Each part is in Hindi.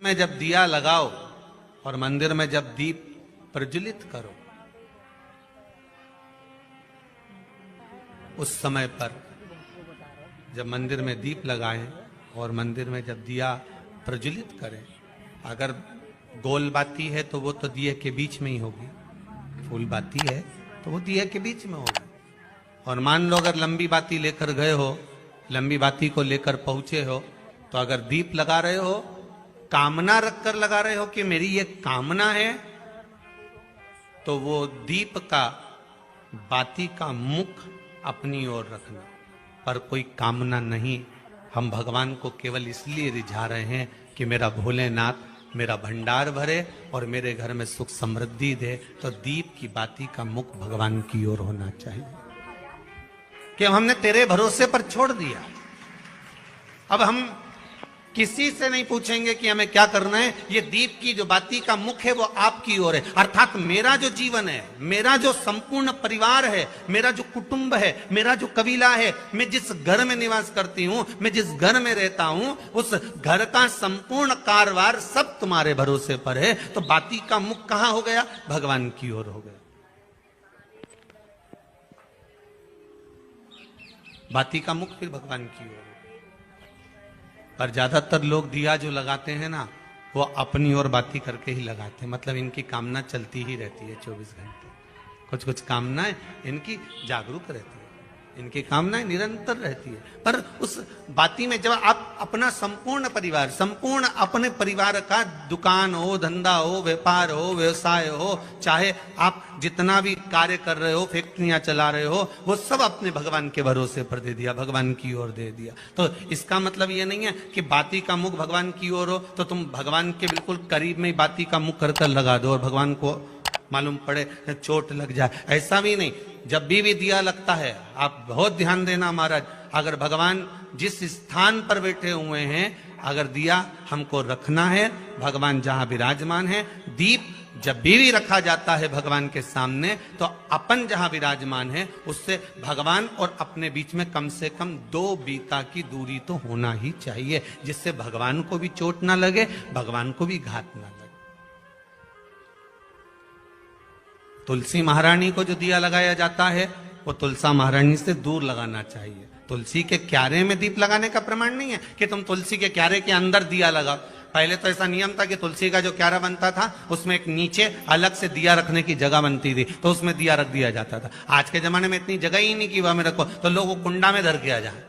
में जब दिया लगाओ और मंदिर में जब दीप प्रज्वलित करो, उस समय पर जब मंदिर में दीप लगाएं और मंदिर में जब दिया प्रज्वलित करें, अगर गोल बाती है तो वो तो दिए के बीच में ही होगी, फूल बाती है तो वो दिए के बीच में होगी। और मान लो अगर लंबी बाती लेकर गए हो, लंबी बाती को लेकर पहुंचे हो, तो अगर दीप लगा रहे हो, कामना रखकर लगा रहे हो कि मेरी ये कामना है, तो वो दीप का, बाती का मुख अपनी ओर रखना, पर कोई कामना नहीं। हम भगवान को केवल इसलिए रिझा रहे हैं कि मेरा भोलेनाथ मेरा भंडार भरे और मेरे घर में सुख समृद्धि दे। तो दीप की बाती का मुख भगवान की ओर होना चाहिए कि हमने तेरे भरोसे पर छोड़ दिया। अब हम किसी से नहीं पूछेंगे कि हमें क्या करना है, ये दीप की जो बाती का मुख है वो आपकी ओर है। अर्थात मेरा जो जीवन है, मेरा जो संपूर्ण परिवार है, मेरा जो कुटुंब है, मेरा जो कबीला है, मैं जिस घर में निवास करती हूं, मैं जिस घर में रहता हूं, उस घर का संपूर्ण कारभार सब तुम्हारे भरोसे पर है। तो बाती का मुख कहां हो गया? भगवान की ओर हो गया। बाती का मुख फिर भगवान की ओर। पर ज्यादातर लोग दिया जो लगाते हैं ना, वो अपनी ओर बाती करके ही लगाते हैं। मतलब इनकी कामना चलती ही रहती है 24 घंटे। कुछ कुछ कामनाएं इनकी जागरूक रहती है, इनकी कामनाएं निरंतर रहती है। पर उस बाती में जब आप अपना संपूर्ण परिवार, संपूर्ण अपने परिवार का, दुकान हो, धंधा हो, व्यापार हो, व्यवसाय हो, चाहे आप जितना भी कार्य कर रहे हो, फैक्ट्रियां चला रहे हो, वो सब अपने भगवान के भरोसे पर दे दिया, भगवान की ओर दे दिया। तो इसका मतलब ये नहीं है कि बाती का मुख भगवान की ओर हो तो तुम भगवान के बिल्कुल करीब में ही बाती का मुख कर लगा दो और भगवान को मालूम पड़े चोट लग जाए, ऐसा भी नहीं। जब भी दिया लगता है, आप बहुत ध्यान देना महाराज, अगर भगवान जिस स्थान पर बैठे हुए हैं, अगर दिया हमको रखना है, भगवान जहां विराजमान है, दीप जब भी रखा जाता है भगवान के सामने, तो अपन जहां विराजमान है उससे भगवान और अपने बीच में कम से कम 2 बीता की दूरी तो होना ही चाहिए, जिससे भगवान को भी चोट ना लगे, भगवान को भी घात ना लगे। तुलसी महारानी को जो दिया लगाया जाता है, वो तुलसा महारानी से दूर लगाना चाहिए। तुलसी के क्यारे में दीप लगाने का प्रमाण नहीं है कि तुम तुलसी के क्यारे के अंदर दिया लगाओ। पहले तो ऐसा नियम था कि तुलसी का जो क्यारा बनता था, उसमें एक नीचे अलग से दिया रखने की जगह बनती थी, तो उसमें दिया रख दिया जाता था। आज के जमाने में इतनी जगह ही नहीं कि वहां में रखो, तो लोग वो कुंडा में धर के आ जाए।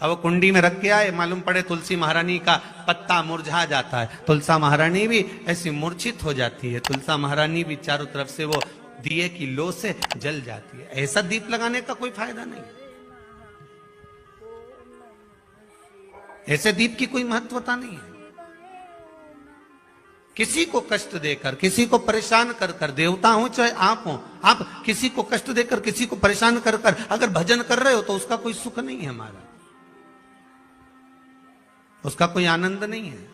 अब वो कुंडी में रख के आए, मालूम पड़े तुलसी महारानी का पत्ता मुरझा जाता है, तुलसा महारानी भी ऐसी मूर्छित हो जाती है, तुलसा महारानी भी चारों तरफ से वो दिए की लो से जल जाती है। ऐसा दीप लगाने का कोई फायदा नहीं, ऐसे दीप की कोई महत्वता नहीं है। किसी को कष्ट देकर, किसी को परेशान कर कर, देवता हो चाहे आप हो, आप किसी को कष्ट देकर, किसी को परेशान कर कर अगर भजन कर रहे हो तो उसका कोई सुख नहीं है हमारा, उसका कोई आनंद नहीं है।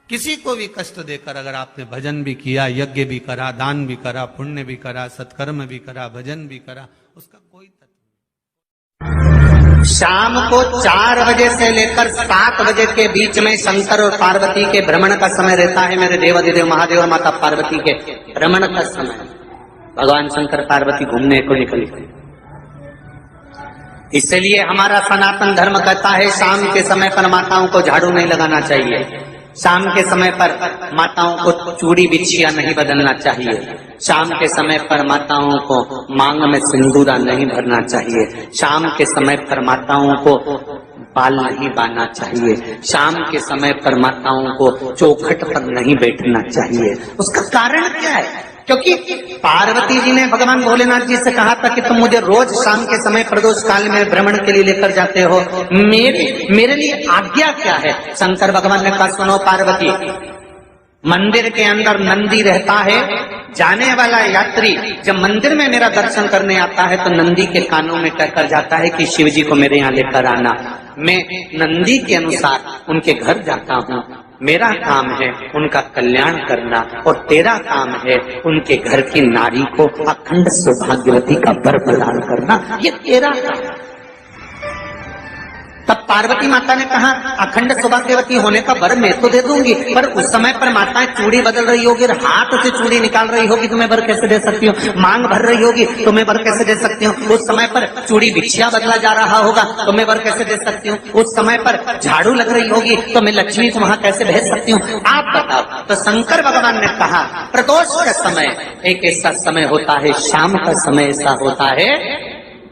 किसी को भी कष्ट देकर अगर आपने भजन भी किया, यज्ञ भी करा, दान भी करा, पुण्य भी करा, सत्कर्म भी करा, भजन भी करा, उसका कोई तत्व नहीं। शाम को 4 बजे से लेकर 7 बजे के बीच में शंकर और पार्वती के भ्रमण का समय रहता है। मेरे देवाधिदेव महादेव और माता पार्वती के भ्रमण का समय, भगवान शंकर पार्वती घूमने को निकले। इसलिए हमारा सनातन धर्म कहता है शाम के समय पर माताओं को झाड़ू नहीं लगाना चाहिए, शाम के समय पर माताओं को चूड़ी बिछिया नहीं बदलना चाहिए, शाम के समय पर माताओं को मांग में सिंदूरा नहीं भरना चाहिए, शाम के समय पर माताओं को बाल नहीं बांधना चाहिए, शाम के समय पर माताओं को चौखट पर नहीं बैठना चाहिए। उसका कारण क्या है? क्योंकि पार्वती जी ने भगवान भोलेनाथ जी से कहा था कि तुम मुझे रोज शाम के समय प्रदोष काल में भ्रमण के लिए लेकर जाते हो, मेरे लिए आज्ञा क्या है? शंकर भगवान ने कहा सुनो पार्वती, मंदिर के अंदर नंदी रहता है, जाने वाला यात्री जब मंदिर में मेरा दर्शन करने आता है तो नंदी के कानों में कहकर जाता है कि शिव जी को मेरे यहाँ लेकर आना। मैं नंदी के अनुसार उनके घर जाता हूँ, मेरा काम है उनका कल्याण करना और तेरा काम है उनके घर की नारी को अखंड सौभाग्यवती का वर प्रदान करना, ये तेरा काम। तब पार्वती माता ने कहा अखंड सौभाग्यवती होने का वर मैं तो दे दूंगी, पर उस समय पर माताएं चूड़ी बदल रही होगी और हाथ से चूड़ी निकाल रही होगी तो मैं वर कैसे दे सकती हूँ, मांग भर रही होगी तो मैं वर कैसे दे सकती हूँ, उस समय पर चूड़ी बिछिया बदला जा रहा होगा तो मैं वर कैसे दे सकती हूँ, उस समय पर झाड़ू लग रही होगी तो मैं लक्ष्मी को वहां कैसे भेज सकती हूँ, आप बताओ। तो शंकर भगवान ने कहा प्रदोष का समय एक ऐसा समय होता है, शाम का समय ऐसा होता है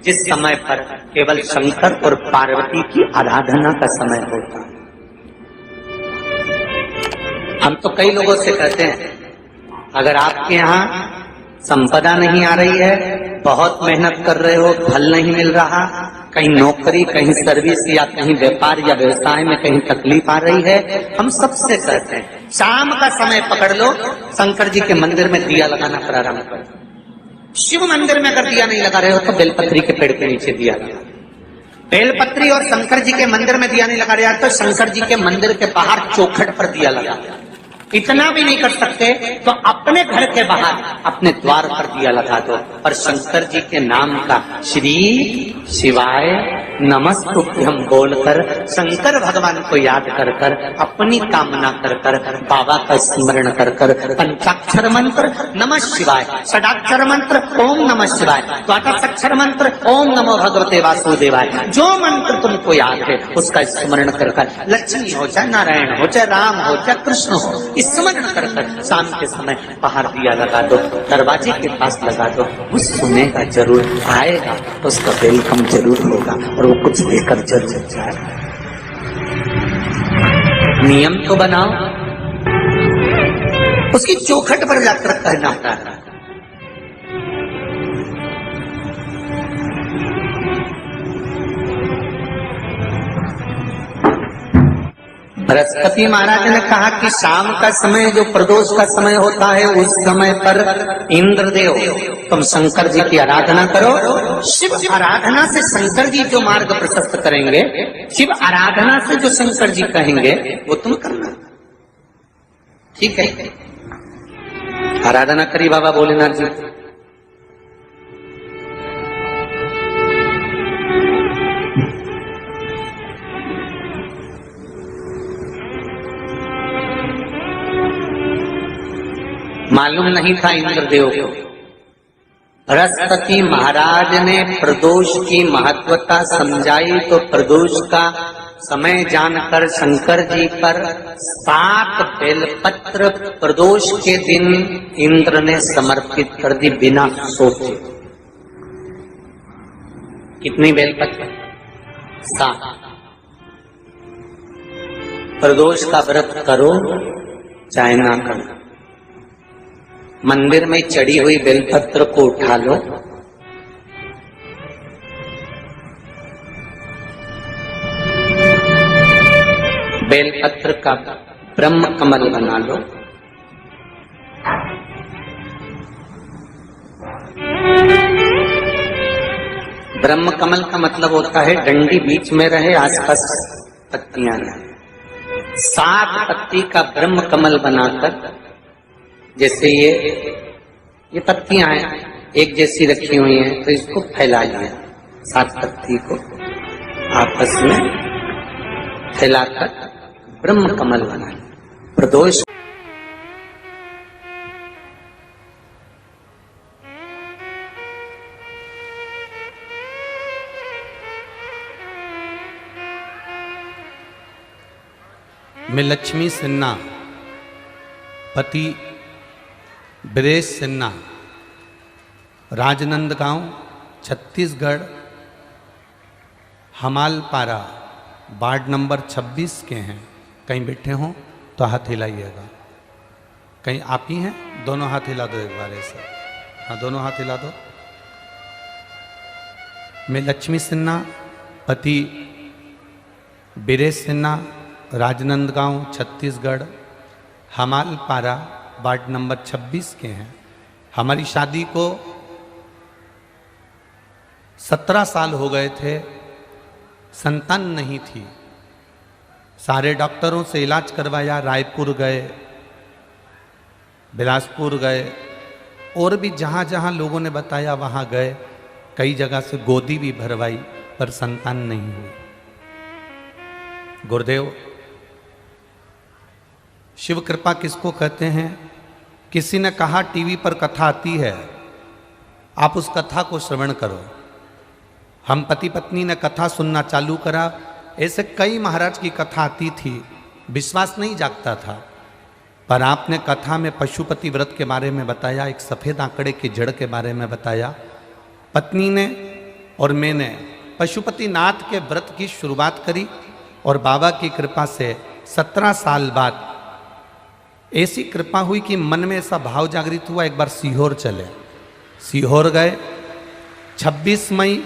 जिस समय पर केवल शंकर और पार्वती की आराधना का समय होता है। हम तो कई लोगों से कहते हैं अगर आपके यहाँ संपदा नहीं आ रही है, बहुत मेहनत कर रहे हो, फल नहीं मिल रहा, कहीं नौकरी, कहीं सर्विस या कहीं व्यापार या व्यवसाय में कहीं तकलीफ आ रही है, हम सबसे कहते हैं शाम का समय पकड़ लो, शंकर जी के मंदिर में दिया लगाना प्रारंभ करो। शिव मंदिर में अगर दिया नहीं लगा रहे हो तो बेलपत्री के पेड़ के नीचे दिया लगा। बेलपत्री और शंकर जी के मंदिर में दिया नहीं लगा रहा तो शंकर जी के मंदिर के बाहर चौखट पर दिया लगा। इतना भी नहीं कर सकते तो अपने घर के बाहर अपने द्वार पर दिया लगा दो और शंकर जी के नाम का श्री शिवाय नमस्तुभ्यं बोलकर शंकर भगवान को याद कर कर अपनी कामना कर कर बाबा का स्मरण कर कर पंचाक्षर मंत्र नमः शिवाय, षडाक्षर मंत्र ओम नमः शिवाय, द्वादशाक्षर मंत्र ओम नमो भगवते वासुदेवाय, जो मंत्र तुमको याद है उसका स्मरण कर कर लक्ष्मी हो चाहे नारायण हो चाहे राम हो चाहे कृष्ण हो स्मरण कर कर शाम के समय बाहर दिया लगा दो, दरवाजे के पास लगा दो, वो सुनेगा जरूर, आएगा तो उसका वेलकम जरूर होगा और वो कुछ देकर जरूर जाएगा। नियम तो बनाओ, उसकी चौखट पर जाकर कहना है। बृहस्पति महाराज ने कहा कि शाम का समय जो प्रदोष का समय होता है उस समय पर इंद्रदेव तुम शंकर जी की आराधना करो। शिव आराधना से शंकर जी जो मार्ग प्रशस्त करेंगे, शिव आराधना से जो शंकर जी कहेंगे वो तुम करना, ठीक है। आराधना करी बाबा भोलेनाथ जी, मालूम नहीं था इंद्रदेव को। बृहस्पति महाराज ने प्रदोष की महत्वता समझाई तो प्रदोष का समय जानकर शंकर जी पर 7 बेलपत्र प्रदोष के दिन इंद्र ने समर्पित कर दी बिना सोचे। कितनी बेलपत्र? 7। प्रदोष का व्रत करो चाहे ना करो, मंदिर में चढ़ी हुई बेलपत्र को उठा लो, बेलपत्र का ब्रह्म कमल बना लो, ब्रह्म कमल का मतलब होता है डंडी बीच में रहे, आसपास पत्तियां रहे। 7 पत्ती का ब्रह्म कमल बनाकर, जैसे ये पत्तियां हैं एक जैसी रखी हुई हैं तो इसको फैलाइए, 7 पत्ती को आपस में फैलाकर ब्रह्म कमल बनाइए। प्रदोष मैं लक्ष्मी सिन्हा, पति ब्रेश सिन्हा, राजनंदगांव छत्तीसगढ़, हमालपारा वार्ड नंबर 26 के हैं। कहीं बैठे हों तो हाथ हिलाइएगा। कहीं आप ही हैं? दोनों हाथ हिला दो एक बार ऐसे। हाँ, दोनों हाथ हिला दो। मैं लक्ष्मी सिन्हा, पति ब्रेश सिन्हा, राजनंदगांव छत्तीसगढ़, हमालपारा वार्ड नंबर 26 के हैं। हमारी शादी को 17 साल हो गए थे, संतान नहीं थी। सारे डॉक्टरों से इलाज करवाया, रायपुर गए, बिलासपुर गए, और भी जहाँ जहाँ लोगों ने बताया वहाँ गए। कई जगह से गोदी भी भरवाई पर संतान नहीं हुई। गुरुदेव, शिव कृपा किसको कहते हैं? किसी ने कहा टीवी पर कथा आती है, आप उस कथा को श्रवण करो। हम पति पत्नी ने कथा सुनना चालू करा। ऐसे कई महाराज की कथा आती थी, विश्वास नहीं जागता था। पर आपने कथा में पशुपति व्रत के बारे में बताया, एक सफ़ेद आंकड़े की जड़ के बारे में बताया। पत्नी ने और मैंने पशुपति नाथ के व्रत की शुरुआत करी और बाबा की कृपा से 17 साल बाद ऐसी कृपा हुई कि मन में ऐसा भाव जागृत हुआ, एक बार सीहोर चले। सीहोर गए। 26 मई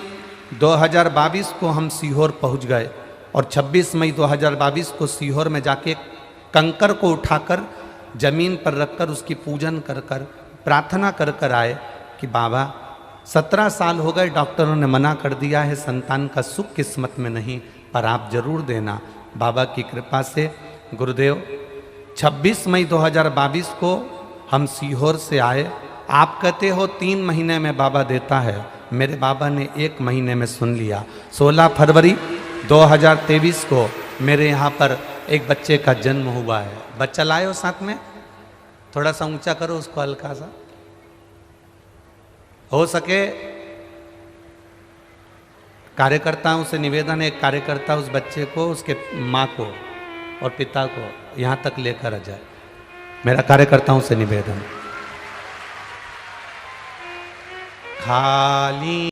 2022 को हम सीहोर पहुंच गए और 26 मई 2022 को सीहोर में जाके कंकर को उठाकर जमीन पर रखकर उसकी पूजन कर कर प्रार्थना कर कर आए कि बाबा 17 साल हो गए, डॉक्टरों ने मना कर दिया है, संतान का सुख किस्मत में नहीं, पर आप जरूर देना। बाबा की कृपा से गुरुदेव 26 मई 2022 को हम सीहोर से आए। आप कहते हो 3 महीने में बाबा देता है, मेरे बाबा ने 1 महीने में सुन लिया। 16 फरवरी 2023 को मेरे यहाँ पर एक बच्चे का जन्म हुआ है। बच्चा लाए हो साथ में? थोड़ा सा ऊंचा करो उसको, हल्का सा हो सके। कार्यकर्ताओं से निवेदन है, एक कार्यकर्ता उस बच्चे को, उसके माँ को और पिता को यहाँ तक लेकर आ जाए। मेरा कार्यकर्ताओं से निवेदन। खाली